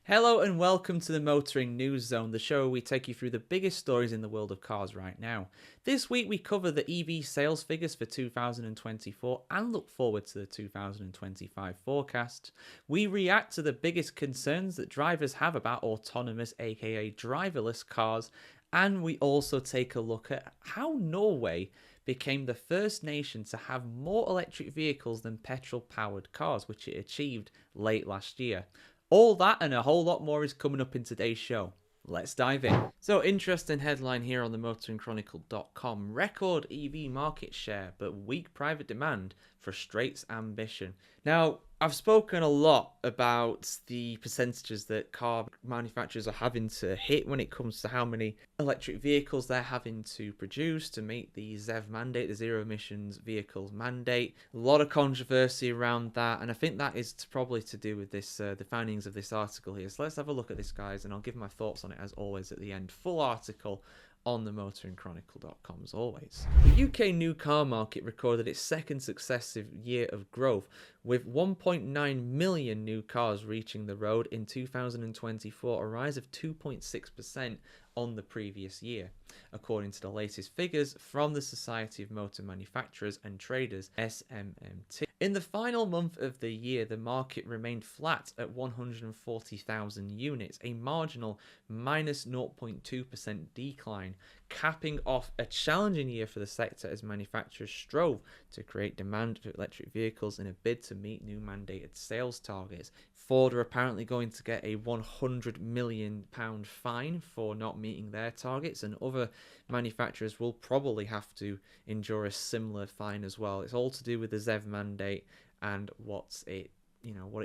Hello and welcome to the Motoring News Zone, the show where we take you through the biggest stories in the world of cars right now. This week we cover the EV sales figures for 2024 and look forward to the 2025 forecast. We react to the biggest concerns that drivers have about autonomous, aka driverless cars, and we also take a look at how Norway became the first nation to have more electric vehicles than petrol-powered cars, which it achieved late last year. All that and a whole lot more is coming up in today's show. Let's dive in. So, interesting headline here on the motoringchronicle.com. Record EV market share, but weak private demand frustrates ambition. Now, I've spoken a lot about the percentages that car manufacturers are having to hit when it comes to how many electric vehicles they're having to produce to meet the ZEV mandate, the zero emissions vehicles mandate. A lot of controversy around that, and I think that is probably to do with this, the findings of this article here. So let's have a look at this, guys, and I'll give my thoughts on it as always at the end. Full article on the motoringchronicle.com as always. The UK new car market recorded its second successive year of growth, with 1.9 million new cars reaching the road in 2024, a rise of 2.6% on the previous year, according to the latest figures from the Society of Motor Manufacturers and Traders, SMMT. In the final month of the year, the market remained flat at 140,000 units, a marginal minus 0.2% decline, capping off a challenging year for the sector as manufacturers strove to create demand for electric vehicles in a bid to meet new mandated sales targets. Ford are apparently going to get a £100 million fine for not meeting their targets, and other manufacturers will probably have to endure a similar fine as well. It's all to do with the ZEV mandate and what it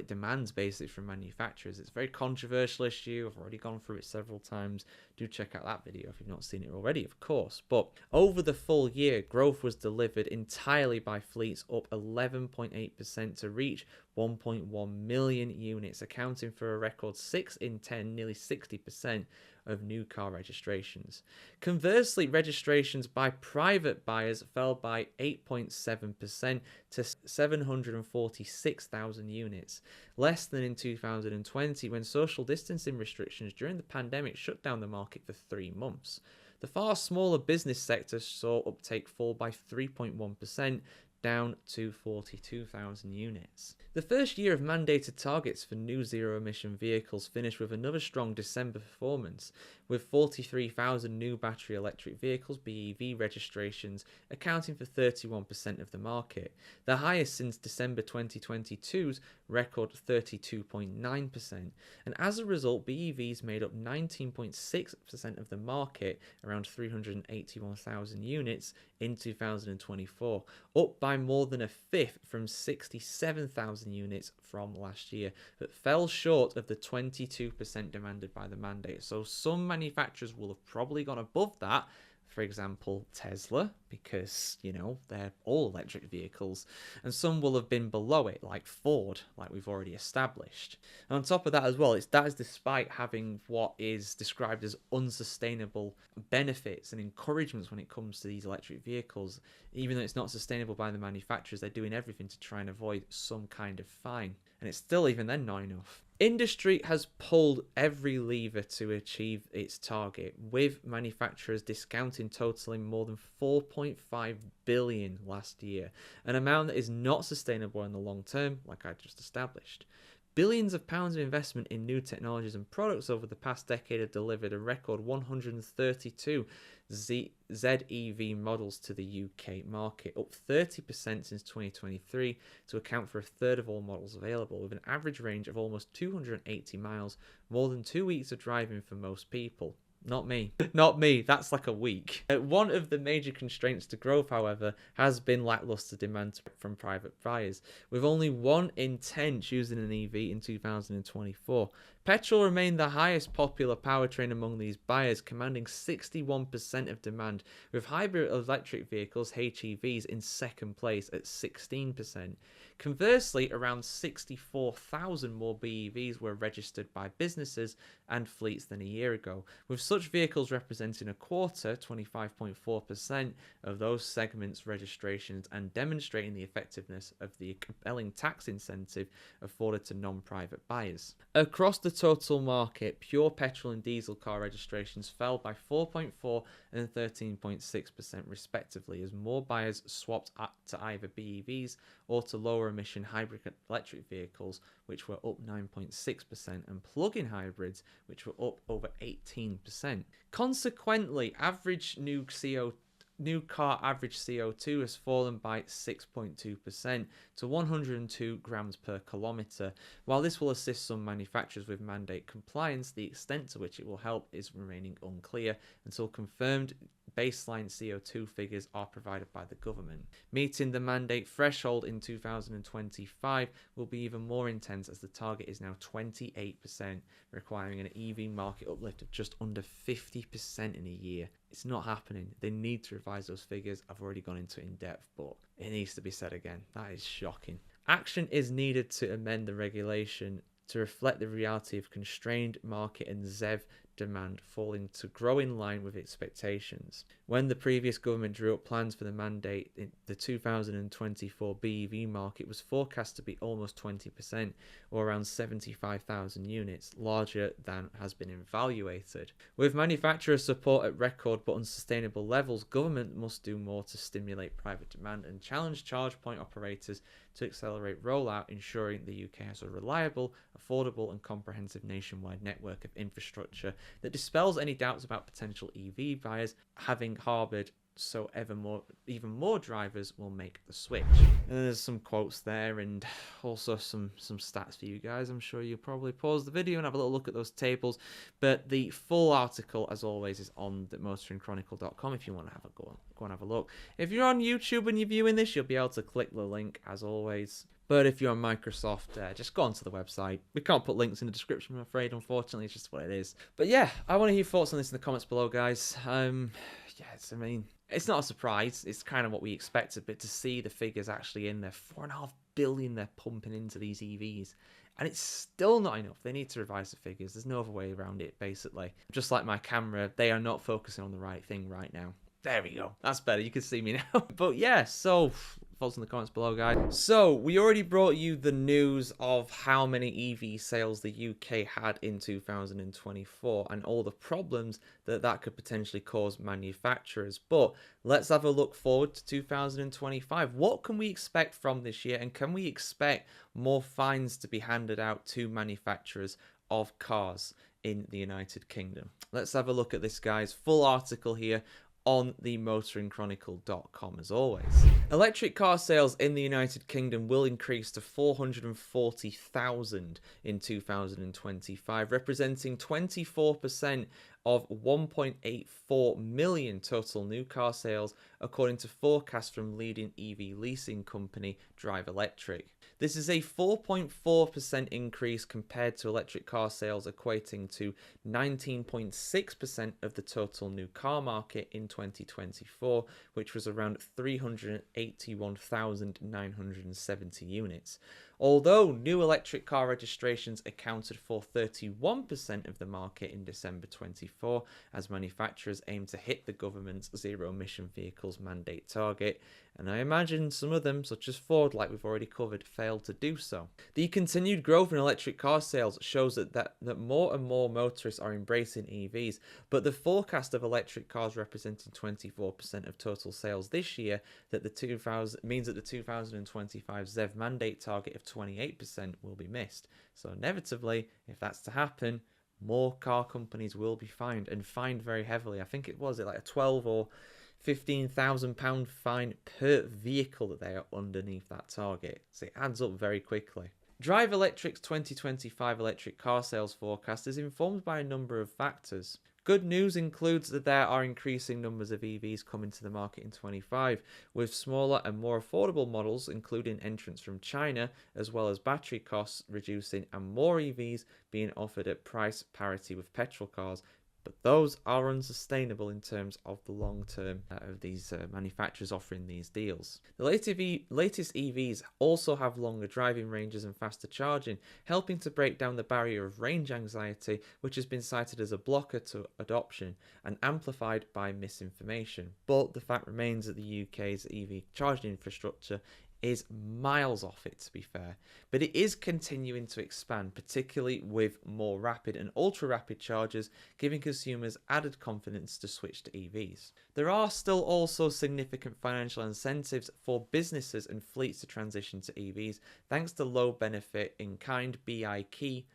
demands basically from manufacturers. It's a very controversial issue. I've already gone through it several times. Do check out that video if you've not seen it already, of course. But over the full year, growth was delivered entirely by fleets, up 11.8% to reach 1.1 million units, accounting for a record 6 in 10, nearly 60% of new car registrations. Conversely, registrations by private buyers fell by 8.7% to 746,000 units, less than in 2020 when social distancing restrictions during the pandemic shut down the market for 3 months. The far smaller business sector saw uptake fall by 3.1%, down to 42,000 units. The first year of mandated targets for new zero-emission vehicles finished with another strong December performance, with 43,000 new battery electric vehicles (BEV) registrations accounting for 31% of the market, the highest since December 2022's record 32.9%, and as a result BEVs made up 19.6% of the market, around 381,000 units in 2024, up by more than a fifth from 67,000 units from last year, but fell short of the 22% demanded by the mandate. So some manufacturers will have probably gone above that. For example, Tesla, because, they're all electric vehicles, and some will have been below it, like Ford, like we've already established. And on top of that as well, that is despite having what is described as unsustainable benefits and encouragements when it comes to these electric vehicles. Even though it's not sustainable by the manufacturers, they're doing everything to try and avoid some kind of fine. And it's still, even then, not enough. Industry has pulled every lever to achieve its target, with manufacturers discounting totaling more than 4.5 billion last year, an amount that is not sustainable in the long term, like I just established. Billions of pounds of investment in new technologies and products over the past decade have delivered a record 132 ZEV models to the UK market, up 30% since 2023 to account for a third of all models available, with an average range of almost 280 miles, more than 2 weeks of driving for most people. Not me. Not me. That's like a week. One of the major constraints to growth, however, has been lackluster demand from private buyers, with only 1 in 10 choosing an EV in 2024. Petrol remained the highest popular powertrain among these buyers, commanding 61% of demand, with hybrid electric vehicles, HEVs, in second place at 16%. Conversely, around 64,000 more BEVs were registered by businesses and fleets than a year ago, with such vehicles representing a quarter, 25.4%, of those segments' registrations, and demonstrating the effectiveness of the compelling tax incentive afforded to non-private buyers. Across the total market, pure petrol and diesel car registrations fell by 4.4 and 13.6% respectively, as more buyers swapped to either BEVs or to lower emission hybrid electric vehicles, which were up 9.6%, and plug-in hybrids, which were up over 18%. Consequently, new car average CO2 has fallen by 6.2% to 102 grams per kilometre. While this will assist some manufacturers with mandate compliance, the extent to which it will help is remaining unclear until confirmed baseline CO2 figures are provided by the government. Meeting the mandate threshold in 2025 will be even more intense, as the target is now 28%, requiring an EV market uplift of just under 50% in a year. It's not happening. They need to revise those figures. I've already gone into it in depth, but it needs to be said again. That is shocking. Action is needed to amend the regulation to reflect the reality of constrained market and ZEV demand falling to grow in line with expectations. When the previous government drew up plans for the mandate, the 2024 BEV market was forecast to be almost 20%, or around 75,000 units, larger than has been evaluated. With manufacturer support at record but unsustainable levels, government must do more to stimulate private demand and challenge charge point operators to accelerate rollout, ensuring the UK has a reliable, affordable and comprehensive nationwide network of infrastructure that dispels any doubts about potential EV buyers having harboured, so even more drivers will make the switch. And there's some quotes there and also some stats for you guys. I'm sure you'll probably pause the video and have a little look at those tables, but the full article, as always, is on the motoringchronicle.com if you want to have a go and have a look. If you're on YouTube and you're viewing this, you'll be able to click the link as always. But if you're on Microsoft, just go onto the website. We can't put links in the description, I'm afraid. Unfortunately, it's just what it is. But yeah, I want to hear your thoughts on this in the comments below, guys. It's not a surprise. It's kind of what we expected, but to see the figures actually in there, 4.5 billion they're pumping into these EVs, and it's still not enough. They need to revise the figures. There's no other way around it, basically. Just like my camera, they are not focusing on the right thing right now. There we go. That's better. You can see me now. But yeah, so thoughts in the comments below, guys. So we already brought you the news of how many EV sales the UK had in 2024 and all the problems that could potentially cause manufacturers. But let's have a look forward to 2025. What can we expect from this year, and can we expect more fines to be handed out to manufacturers of cars in the United Kingdom? Let's have a look at this, guys. Full article here on the motoringchronicle.com as always. Electric car sales in the United Kingdom will increase to 440,000 in 2025, representing 24% of 1.84 million total new car sales, according to forecasts from leading EV leasing company Drive Electric. This is a 4.4% increase compared to electric car sales, equating to 19.6% of the total new car market in 2024, which was around 381,970 units. Although new electric car registrations accounted for 31% of the market in December 24, as manufacturers aim to hit the government's zero-emission vehicles mandate target, and I imagine some of them, such as Ford, like we've already covered, failed to do so. The continued growth in electric car sales shows that more and more motorists are embracing EVs, but the forecast of electric cars representing 24% of total sales this year means that the 2025 ZEV mandate target of 28% will be missed. So inevitably, if that's to happen, more car companies will be fined, and fined very heavily. I think it was like a 12 or £15,000 fine per vehicle that they are underneath that target. So it adds up very quickly. Drive Electric's 2025 electric car sales forecast is informed by a number of factors. Good news includes that there are increasing numbers of EVs coming to the market in 25, with smaller and more affordable models, including entrants from China, as well as battery costs reducing and more EVs being offered at price parity with petrol cars. But those are unsustainable in terms of the long term of these manufacturers offering these deals. The latest EVs also have longer driving ranges and faster charging, helping to break down the barrier of range anxiety, which has been cited as a blocker to adoption and amplified by misinformation. But the fact remains that the UK's EV charging infrastructure is miles off it, to be fair, but it is continuing to expand, particularly with more rapid and ultra rapid chargers, giving consumers added confidence to switch to EVs. There are still also significant financial incentives for businesses and fleets to transition to EVs, thanks to low benefit in kind BIK,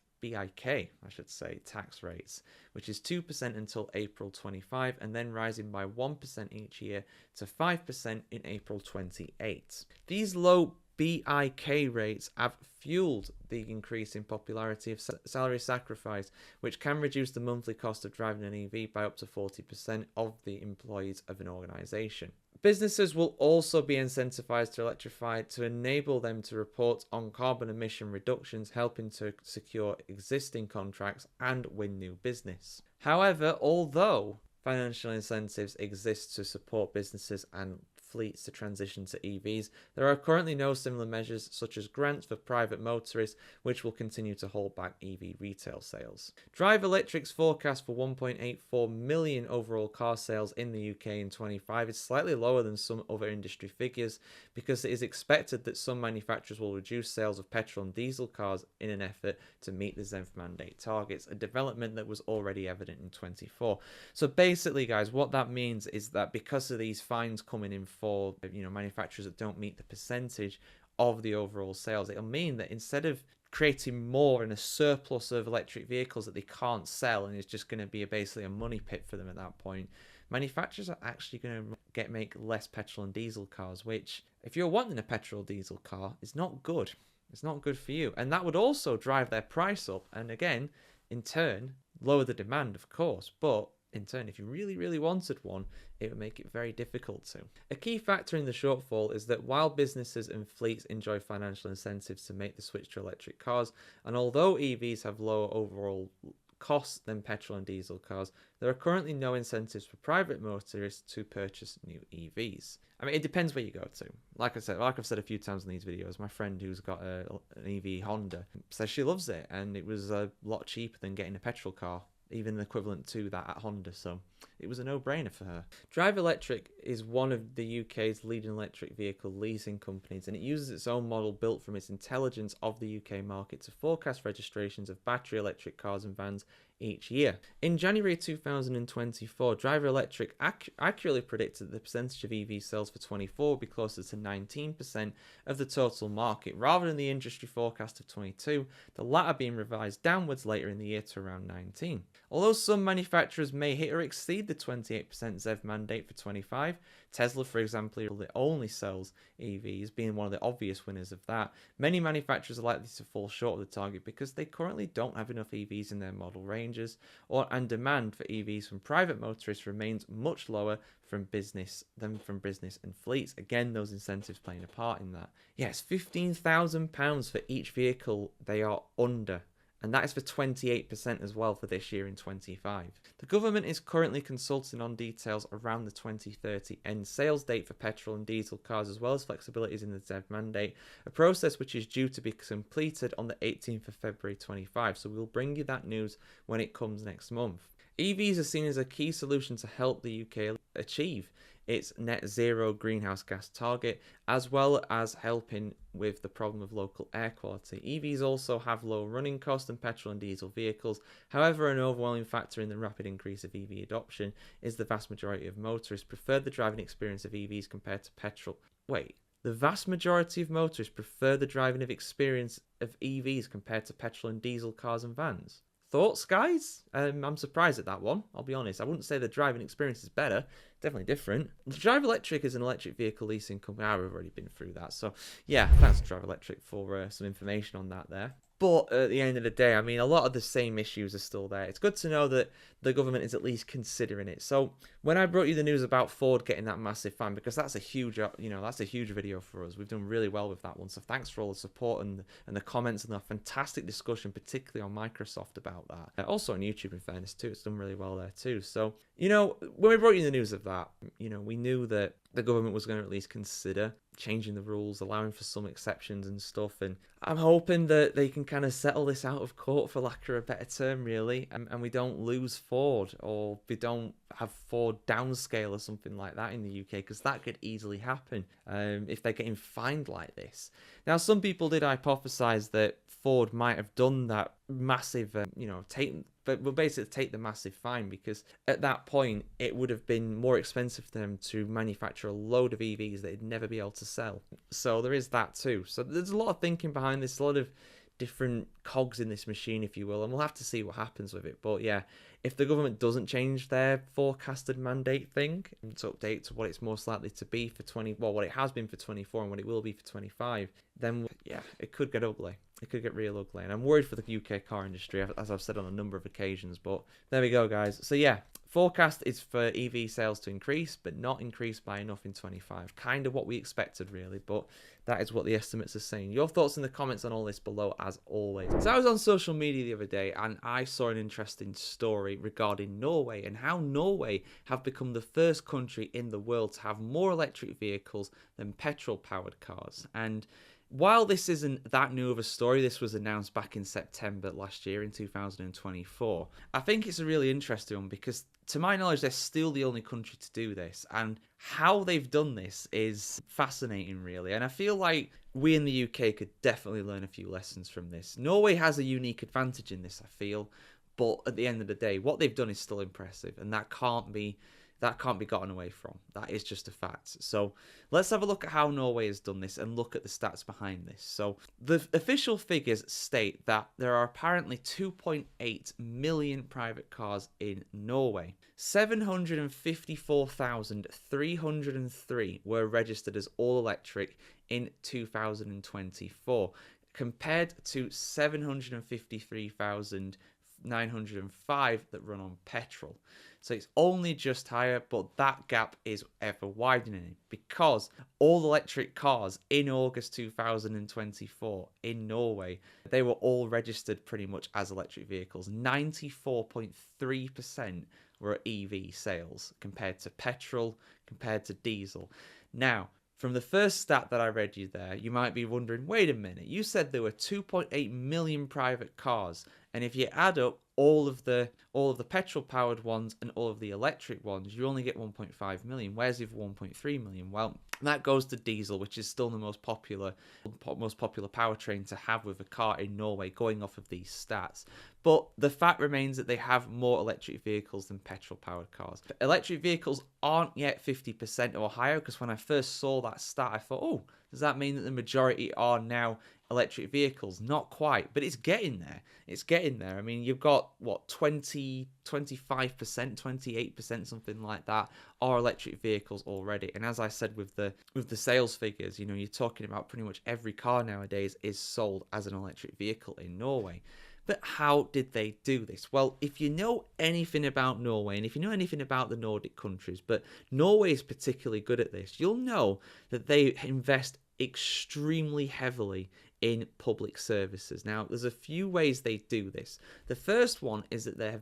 tax rates, which is 2% until April 25 and then rising by 1% each year to 5% in April 28. These low BIK rates have fueled the increase in popularity of salary sacrifice, which can reduce the monthly cost of driving an EV by up to 40% of the employees of an organisation. Businesses will also be incentivized to electrify to enable them to report on carbon emission reductions, helping to secure existing contracts and win new business. However, although financial incentives exist to support businesses and fleets to transition to EVs, there are currently no similar measures such as grants for private motorists, which will continue to hold back EV retail sales. Drive Electric's forecast for 1.84 million overall car sales in the UK in 25 is slightly lower than some other industry figures because it is expected that some manufacturers will reduce sales of petrol and diesel cars in an effort to meet the ZEV mandate targets, a development that was already evident in 24. So basically, guys, what that means is that because of these fines coming in for manufacturers that don't meet the percentage of the overall sales, it'll mean that instead of creating more and a surplus of electric vehicles that they can't sell and it's just going to be basically a money pit for them at that point, manufacturers are actually going to make less petrol and diesel cars, which if you're wanting a petrol diesel car, is not good. It's not good for you, and that would also drive their price up, and again in turn lower the demand, of course, but in turn, if you really wanted one, it would make it very difficult to. A key factor in the shortfall is that while businesses and fleets enjoy financial incentives to make the switch to electric cars, and although EVs have lower overall costs than petrol and diesel cars, there are currently no incentives for private motorists to purchase new EVs. I mean, it depends where you go to. Like I've said a few times in these videos, my friend who's got an EV Honda says she loves it, and it was a lot cheaper than getting a petrol car, even equivalent to that at Honda, so it was a no-brainer for her. Drive Electric is one of the UK's leading electric vehicle leasing companies, and it uses its own model built from its intelligence of the UK market to forecast registrations of battery electric cars and vans each year. In January 2024, Drive Electric accurately predicted that the percentage of EV sales for 24 would be closer to 19% of the total market, rather than the industry forecast of 22, the latter being revised downwards later in the year to around 19. Although some manufacturers may hit or exceed the 28% ZEV mandate for 25, Tesla, for example, only sells EVs, being one of the obvious winners of that. Many manufacturers are likely to fall short of the target because they currently don't have enough EVs in their model ranges, and demand for EVs from private motorists remains much lower from business and fleets. Again, those incentives playing a part in that. Yes, £15,000 for each vehicle they are under. And that is for 28% as well for this year in 25. The government is currently consulting on details around the 2030 end sales date for petrol and diesel cars, as well as flexibilities in the ZEV mandate, a process which is due to be completed on the 18th of February 25. So we'll bring you that news when it comes next month. EVs are seen as a key solution to help the UK achieve its net zero greenhouse gas target, as well as helping with the problem of local air quality. EVs also have lower running costs than petrol and diesel vehicles. However, an overwhelming factor in the rapid increase of EV adoption is the vast majority of motorists prefer the driving experience of EVs compared to petrol. The vast majority of motorists prefer the driving experience of EVs compared to petrol and diesel cars and vans. Thoughts, guys? I'm surprised at that one, I'll be honest. I wouldn't say the driving experience is better. Definitely different. Drive Electric is an electric vehicle leasing company. I've already been through that. So, yeah, thanks to Drive Electric for some information on that there. But at the end of the day, I mean, a lot of the same issues are still there. It's good to know that the government is at least considering it. So when I brought you the news about Ford getting that massive fan, because that's a huge, that's a huge video for us. We've done really well with that one. So thanks for all the support and the comments and the fantastic discussion, particularly on Microsoft about that. Also on YouTube, in fairness, too. It's done really well there, too. So, when we brought you the news of that, we knew that the government was going to at least consider changing the rules, allowing for some exceptions and stuff. And I'm hoping that they can kind of settle this out of court, for lack of a better term, really, and we don't lose Ford, or we don't have Ford downscale or something like that in the UK, because that could easily happen if they're getting fined like this. Now, some people did hypothesize that Ford might have done that massive, but will basically take the massive fine, because at that point it would have been more expensive for them to manufacture a load of EVs that they'd never be able to sell. So there is that too. So there's a lot of thinking behind this, a lot of different cogs in this machine, if you will, and we'll have to see what happens with it. But yeah, if the government doesn't change their forecasted mandate thing to update to what it's most likely to be for what it has been for 24 and what it will be for 25, then yeah, it could get ugly. It could get real ugly. And I'm worried for the UK car industry, as I've said on a number of occasions. But there we go, guys. So yeah, forecast is for EV sales to increase, but not increase by enough in 25. Kind of what we expected, really, but that is what the estimates are saying. Your thoughts in the comments on all this below, as always. So I was on social media the other day, and I saw an interesting story regarding Norway, and how Norway have become the first country in the world to have more electric vehicles than petrol-powered cars. And while this isn't that new of a story, this was announced back in September last year in 2024, I think it's a really interesting one, because to my knowledge, they're still the only country to do this, and how they've done this is fascinating, really. And I feel like we in the UK could definitely learn a few lessons from this. Norway has a unique advantage in this, I feel, but at the end of the day, what they've done is still impressive, and that can't be gotten away from. That is just a fact. So let's have a look at how Norway has done this and look at the stats behind this. So the official figures state that there are apparently 2.8 million private cars in Norway. 754,303 were registered as all electric in 2024, compared to 753,905 that run on petrol. So it's only just higher, but that gap is ever widening, because all electric cars in August 2024 in Norway, they were all registered pretty much as electric vehicles. 94.3% were EV sales compared to petrol, compared to diesel. Now, from the first stat that I read you there, you might be wondering, wait a minute, you said there were 2.8 million private cars, and if you add up all of the petrol-powered ones and all of the electric ones, you only get 1.5 million. Where's the 1.3 million? Well, that goes to diesel, which is still the most popular powertrain to have with a car in Norway, going off of these stats. But the fact remains that they have more electric vehicles than petrol-powered cars. But electric vehicles aren't yet 50% or higher, because when I first saw that stat, I thought, oh, does that mean that the majority are now electric vehicles? Not quite, but it's getting there. It's getting there. I mean, you've got, 25%, 28%, something like that, are electric vehicles already. And as I said with the sales figures, you're talking about pretty much every car nowadays is sold as an electric vehicle in Norway. But how did they do this? Well, if you know anything about Norway, and if you know anything about the Nordic countries, but Norway is particularly good at this, you'll know that they invest extremely heavily in public services. Now, there's a few ways they do this. The first one is that they're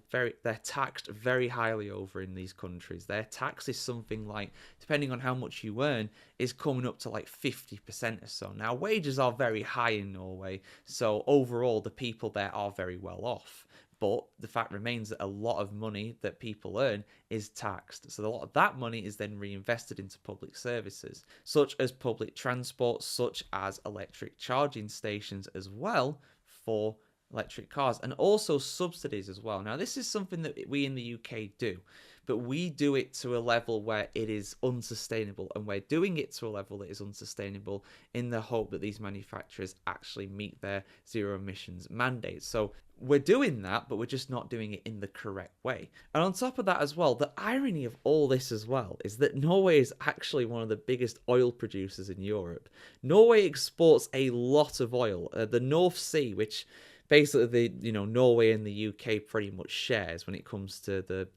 taxed very highly over in these countries. Their tax is something like, depending on how much you earn, is coming up to like 50% or so. Now, wages are very high in Norway, so overall the people there are very well off. But the fact remains that a lot of money that people earn is taxed. So a lot of that money is then reinvested into public services, such as public transport, such as electric charging stations as well for electric cars, and also subsidies as well. Now, this is something that we in the UK do, but we do it to a level where it is unsustainable, and we're doing it to a level that is unsustainable in the hope that these manufacturers actually meet their zero emissions mandates. So we're doing that, but we're just not doing it in the correct way. And on top of that as well, the irony of all this as well is that Norway is actually one of the biggest oil producers in Europe. Norway exports a lot of oil. The North Sea, which basically Norway and the UK pretty much shares when it comes to the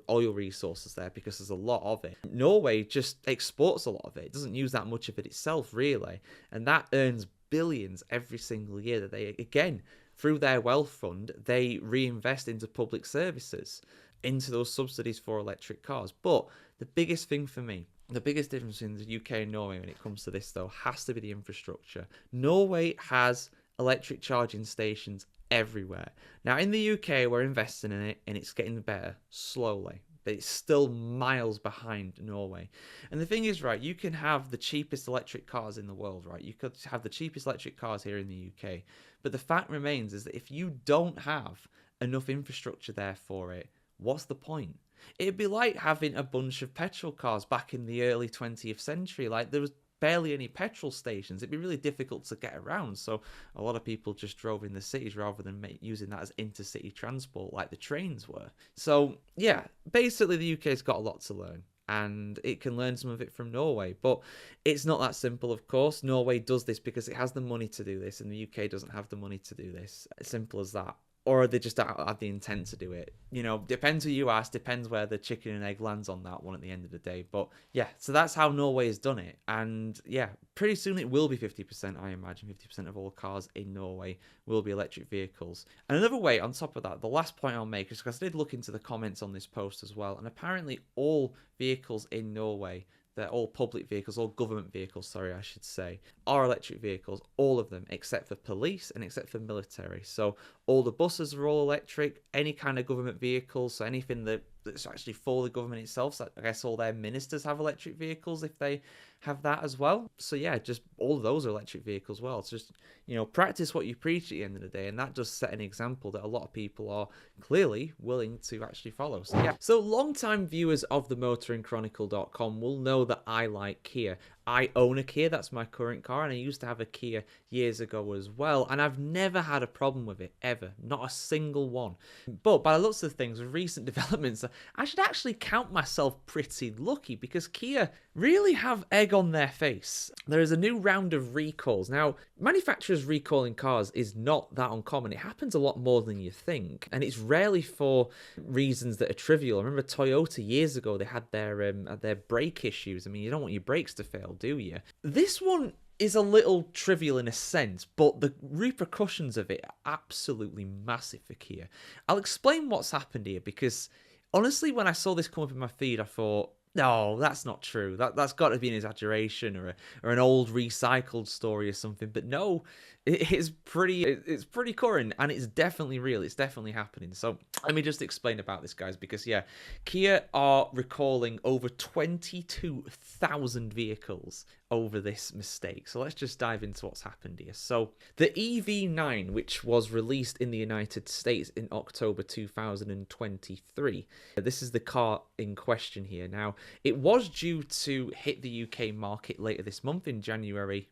oil resources there, because there's a lot of it. Norway just exports a lot of it. It doesn't use that much of it itself, really, and that earns billions every single year that they, again, through their wealth fund, they reinvest into public services, into those subsidies for electric cars. But the biggest thing for me The biggest difference in the UK and Norway when it comes to this, though, has to be the infrastructure. Norway has electric charging stations everywhere. Now, in the UK, we're investing in it, and it's getting better slowly. But it's still miles behind Norway. And the thing is, right, you can have the cheapest electric cars in the world, right? You could have the cheapest electric cars here in the UK. But the fact remains is that if you don't have enough infrastructure there for it, what's the point? It'd be like having a bunch of petrol cars back in the early 20th century. Like, there was barely any petrol stations. It'd be really difficult to get around. So a lot of people just drove in the cities rather than using that as intercity transport like the trains were. So yeah, basically the UK's got a lot to learn, and it can learn some of it from Norway. But it's not that simple, of course. Norway does this because it has the money to do this, and the UK doesn't have the money to do this. As simple as that. Or they just don't have the intent to do it. You know, depends who you ask, depends where the chicken and egg lands on that one at the end of the day. But yeah, so that's how Norway has done it. And yeah, pretty soon it will be 50%, I imagine. 50% of all cars in Norway will be electric vehicles. And another way, on top of that, the last point I'll make is because I did look into the comments on this post as well. And apparently all vehicles in Norway, they're all public vehicles, all government vehicles, sorry, I should say, are electric vehicles, all of them, except for police and except for military. So all the buses are all electric, any kind of government vehicles, so anything that's actually for the government itself. So I guess all their ministers have electric vehicles if they have that as well. So yeah, just all of those are electric vehicles as well. It's just, you know, practice what you preach at the end of the day, and that does set an example that a lot of people are clearly willing to actually follow. So yeah, so long-time viewers of the motoringchronicle.com will know that I like Kia. I own a Kia, that's my current car, and I used to have a Kia years ago as well, and I've never had a problem with it, ever. Not a single one. But by the looks of things, with recent developments, I should actually count myself pretty lucky, because Kia really have egg on their face. There is a new round of recalls. Now, manufacturers recalling cars is not that uncommon. It happens a lot more than you think, and it's rarely for reasons that are trivial. I remember Toyota years ago, they had their brake issues. I mean, you don't want your brakes to fail, do you? This one is a little trivial in a sense, but the repercussions of it are absolutely massive for Kia. I'll explain what's happened here, because honestly, when I saw this come up in my feed, I thought, no, that's not true. That's got to be an exaggeration or an old recycled story or something. But no, it's pretty current, and it's definitely real. It's definitely happening. So let me just explain about this, guys, because yeah, Kia are recalling over 22,000 vehicles over this mistake. So let's just dive into what's happened here. So the EV9, which was released in the United States in October 2023, this is the car in question here. Now, it was due to hit the UK market later this month in January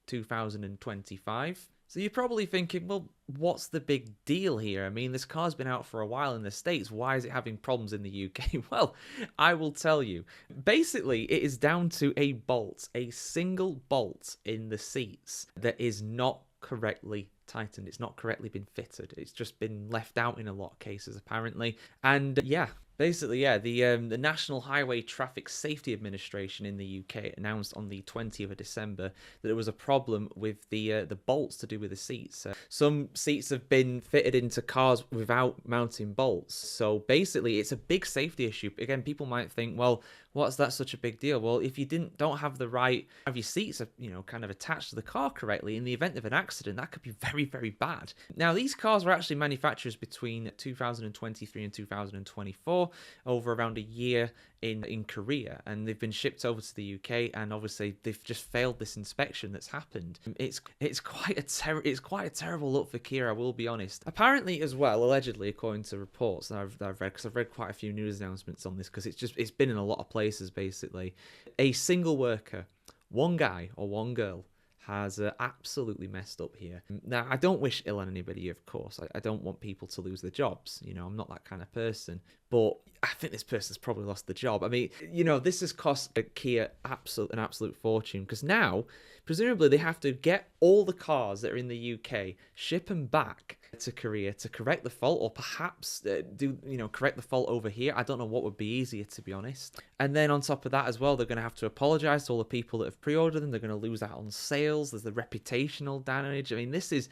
2025. So you're probably thinking, well, what's the big deal here? I mean, this car's been out for a while in the States. Why is it having problems in the UK? Well, I will tell you. Basically, it is down to a bolt, a single bolt in the seats that is not correctly tightened. It's not correctly been fitted. It's just been left out in a lot of cases, apparently. And yeah, basically, yeah, the National Highway Traffic Safety Administration in the UK announced on the 20th of December that there was a problem with the bolts to do with the seats. Some seats have been fitted into cars without mounting bolts. So basically, it's a big safety issue. Again, people might think, well, what's that such a big deal? Well, if you don't have have your seats, kind of attached to the car correctly, in the event of an accident, that could be very, very bad. Now, these cars were actually manufactured between 2023 and 2024, over around a year in Korea, and they've been shipped over to the UK, and obviously they've just failed this inspection that's happened. It's quite a terrible look for Kia, I will be honest. Apparently as well, allegedly, according to reports that I've read, because I've read quite a few news announcements on this, because it's been in a lot of places. Basically, a single worker, one guy or one girl, has absolutely messed up here. Now, I don't wish ill on anybody, of course. I don't want people to lose their jobs. I'm not that kind of person. But I think this person's probably lost the job. I mean, this has cost Kia an absolute fortune, because now, presumably, they have to get all the cars that are in the UK, ship them back to Korea to correct the fault, or perhaps correct the fault over here. I don't know what would be easier, to be honest. And then on top of that as well, they're going to have to apologize to all the people that have pre-ordered them. They're going to lose out on sales. There's the reputational damage. I mean, this is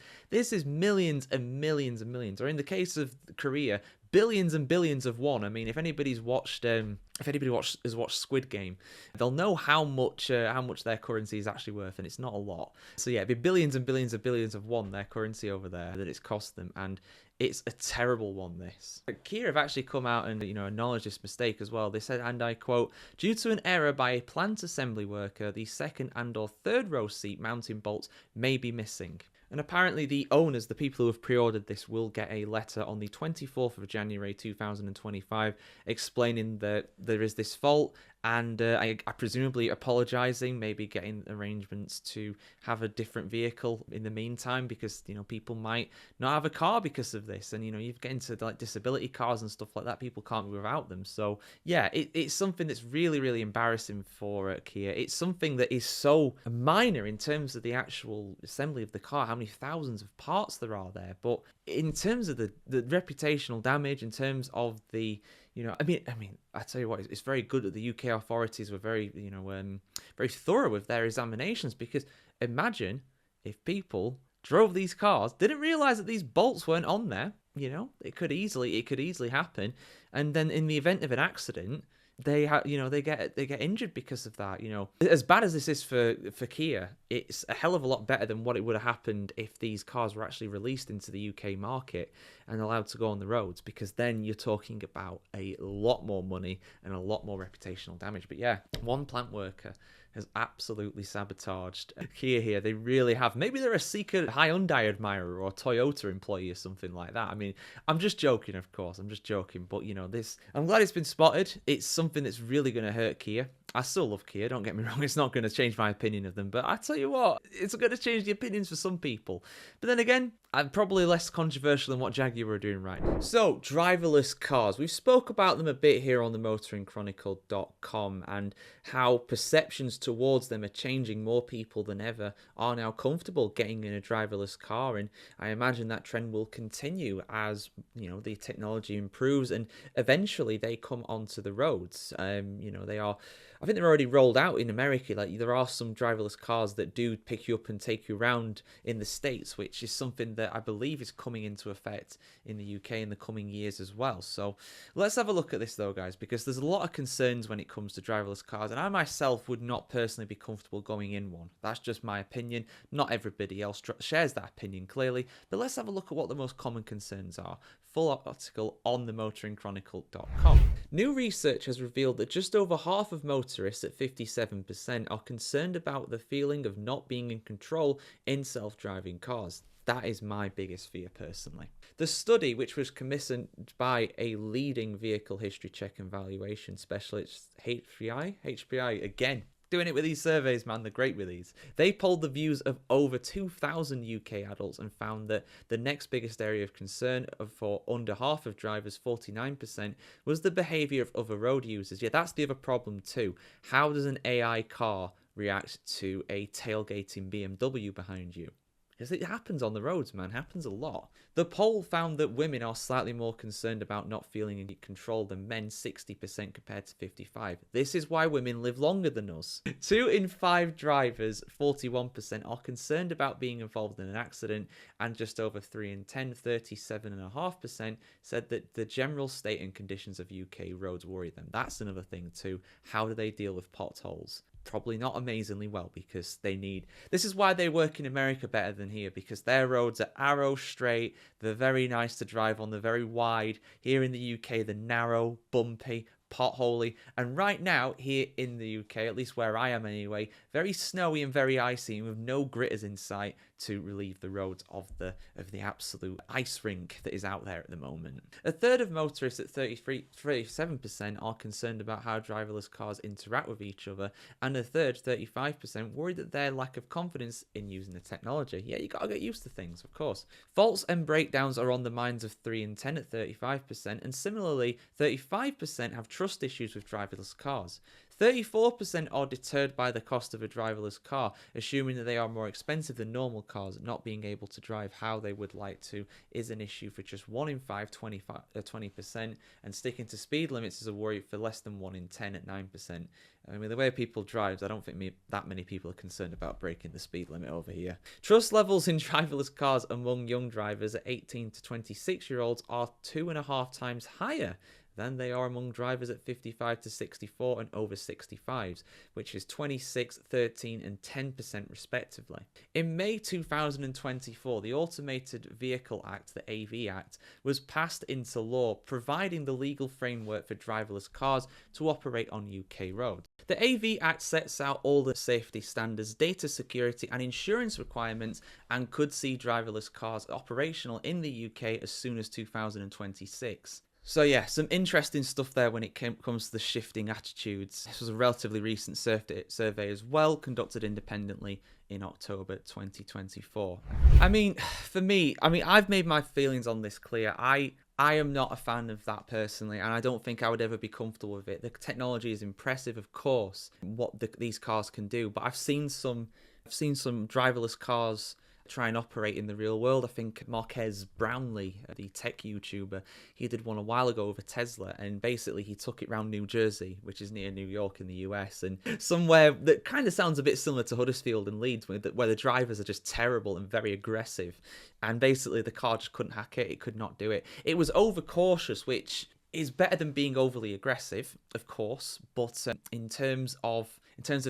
millions and millions and millions, or in the case of Korea, billions and billions of one. I mean, if anybody's watched, has watched Squid Game, they'll know how much their currency is actually worth, and it's not a lot. So yeah, it'd be billions and billions and billions of one, their currency over there, that it's cost them, and it's a terrible one, this. Kia have actually come out and, acknowledged this mistake as well. They said, and I quote, "Due to an error by a plant assembly worker, the second and or third row seat mounting bolts may be missing." And apparently the owners, the people who have pre-ordered this, will get a letter on the 24th of January 2025 explaining that there is this fault, and I presumably apologising, maybe getting arrangements to have a different vehicle in the meantime, because people might not have a car because of this, and you get into like disability cars and stuff like that, people can't be without them. So yeah, it's something that's really, really embarrassing for Kia. It's something that is so minor in terms of the actual assembly of the car, how many thousands of parts there are there, but in terms of the reputational damage, in terms of the I mean, I tell you what, it's very good that the UK authorities were very, very thorough with their examinations, because imagine if people drove these cars, didn't realise that these bolts weren't on there. It could easily happen, and then in the event of an accident, they get injured because of that. As bad as this is for Kia, it's a hell of a lot better than what it would have happened if these cars were actually released into the UK market and allowed to go on the roads, because then you're talking about a lot more money and a lot more reputational damage. But yeah, one plant worker has absolutely sabotaged Kia here. They really have. Maybe they're a secret Hyundai admirer or Toyota employee or something like that. I mean, I'm just joking, of course. I'm just joking. But, this, I'm glad it's been spotted. It's something that's really going to hurt Kia. I still love Kia, don't get me wrong. It's not going to change my opinion of them. But I tell you what, it's going to change the opinions for some people. But then again, I'm probably less controversial than what Jaguar are doing right now. So, driverless cars. We've spoke about them a bit here on the motoringchronicle.com, and how perceptions towards them are changing. More people than ever are now comfortable getting in a driverless car, and I imagine that trend will continue as the technology improves and eventually they come onto the roads. I think they're already rolled out in America. Like, there are some driverless cars that do pick you up and take you around in the States, which is something that I believe is coming into effect in the UK in the coming years as well. So let's have a look at this though, guys, because there's a lot of concerns when it comes to driverless cars, and I myself would not personally be comfortable going in one. That's just my opinion. Not everybody else shares that opinion clearly, but let's have a look at what the most common concerns are. Full article on the motoringchronicle.com. New research has revealed that just over half of motorists, at 57%, are concerned about the feeling of not being in control in self-driving cars. That is my biggest fear personally. The study, which was commissioned by a leading vehicle history check and valuation specialist, HPI again, doing it with these surveys, man, they're great with these. They polled the views of over 2,000 UK adults and found that the next biggest area of concern for under half of drivers, 49%, was the behaviour of other road users. Yeah, that's the other problem too. How does an AI car react to a tailgating BMW behind you? Because it happens on the roads, man. Happens a lot. The poll found that women are slightly more concerned about not feeling in control than men, 60% compared to 55%. This is why women live longer than us. 2 in 5 drivers, 41%, are concerned about being involved in an accident, and just over 3 in 10, 37.5%, said that the general state and conditions of UK roads worry them. That's another thing too. How do they deal with potholes? Probably not amazingly well, because this is why they work in America better than here, because their roads are arrow straight, they're very nice to drive on, they're very wide. Here in the UK, they're narrow, bumpy, potholy, and right now here in the UK, at least where I am anyway, very snowy and very icy, and with no gritters in sight to relieve the roads of the absolute ice rink that is out there at the moment. A third of motorists, at 37%, are concerned about how driverless cars interact with each other, and a third, 35%, worried that their lack of confidence in using the technology. Yeah, you gotta get used to things, of course. Faults and breakdowns are on the minds of 3 in 10 at 35%, and similarly, 35% have trust issues with driverless cars. 34% are deterred by the cost of a driverless car, assuming that they are more expensive than normal cars. Not being able to drive how they would like to is an issue for just 1 in 5, 20%, and sticking to speed limits is a worry for less than 1 in 10 at 9%. I mean, the way people drive, I don't think that many people are concerned about breaking the speed limit over here. Trust levels in driverless cars among young drivers at 18 to 26-year-olds are 2.5 times higher than they are among drivers at 55 to 64 and over 65s, which is 26, 13 and 10% respectively. In May 2024, the Automated Vehicle Act, the AV Act, was passed into law, providing the legal framework for driverless cars to operate on UK roads. The AV Act sets out all the safety standards, data security and insurance requirements, and could see driverless cars operational in the UK as soon as 2026. So yeah, some interesting stuff there when it comes to the shifting attitudes. This was a relatively recent survey as well, conducted independently in October 2024. I mean, for me, I've made my feelings on this clear. I am not a fan of that personally, and I don't think I would ever be comfortable with it. The technology is impressive, of course, what these cars can do, but I've seen some driverless cars try and operate in the real world. I think Marquez Brownlee, the tech YouTuber, he did one a while ago with a Tesla, and basically he took it around New Jersey, which is near New York in the US, and somewhere that kind of sounds a bit similar to Huddersfield and Leeds, where the drivers are just terrible and very aggressive, and basically the car just couldn't hack it. It could not do it. It was overcautious, which is better than being overly aggressive, of course, but in terms of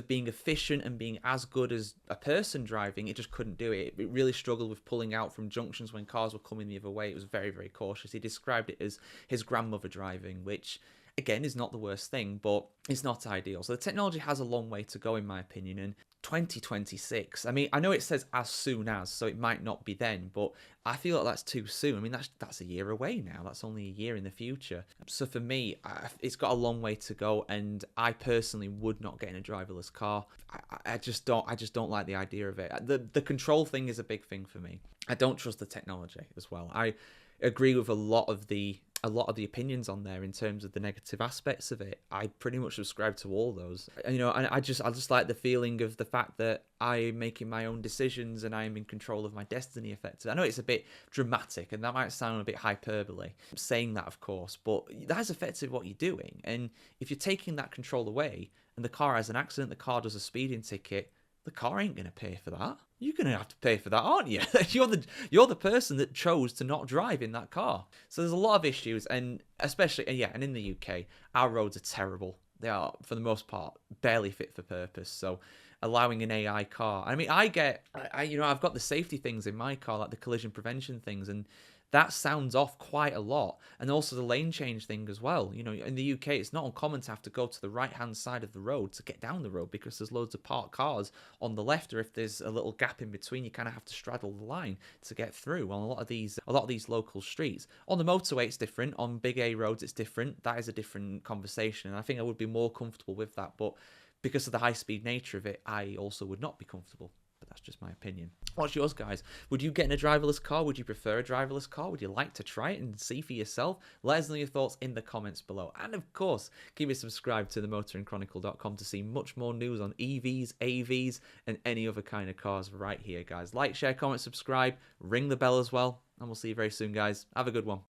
being efficient and being as good as a person driving, it just couldn't do it. It really struggled with pulling out from junctions when cars were coming the other way. It was very, very cautious. He described it as his grandmother driving, which again is not the worst thing, but it's not ideal. So the technology has a long way to go, in my opinion. And 2026, I mean, I know it says as soon as, so it might not be then, but I feel like that's too soon. I mean, that's a year away now. That's only a year in the future. So for me, it's got a long way to go, and I personally would not get in a driverless car. I just don't like the idea of it. The control thing is a big thing for me. I don't trust the technology as well. I agree with a lot of the opinions on there in terms of the negative aspects of it. I pretty much subscribe to all those. You know, and I just like the feeling of the fact that I'm making my own decisions and I am in control of my destiny effectively. I know it's a bit dramatic and that might sound a bit hyperbole, I'm saying that, of course, but that's effectively what you're doing. And if you're taking that control away and the car has an accident, the car does a speeding ticket, the car ain't going to pay for that. You're going to have to pay for that, aren't you? You're the person that chose to not drive in that car. So there's a lot of issues, and especially, and in the UK, our roads are terrible. They are, for the most part, barely fit for purpose. So allowing an AI car, I mean, I've got the safety things in my car, like the collision prevention things, and that sounds off quite a lot. And also the lane change thing as well. You know, in the UK, it's not uncommon to have to go to the right-hand side of the road to get down the road because there's loads of parked cars on the left, or if there's a little gap in between, you kind of have to straddle the line to get through on a lot of these local streets. On the motorway, it's different. On big A roads, it's different. That is a different conversation. And I think I would be more comfortable with that. But because of the high-speed nature of it, I also would not be comfortable. But that's just my opinion. What's yours, guys? Would you get in a driverless car? Would you prefer a driverless car? Would you like to try it and see for yourself? Let us know your thoughts in the comments below. And of course, keep it subscribed to themotoringchronicle.com to see much more news on EVs, AVs, and any other kind of cars right here, guys. Like, share, comment, subscribe, ring the bell as well. And we'll see you very soon, guys. Have a good one.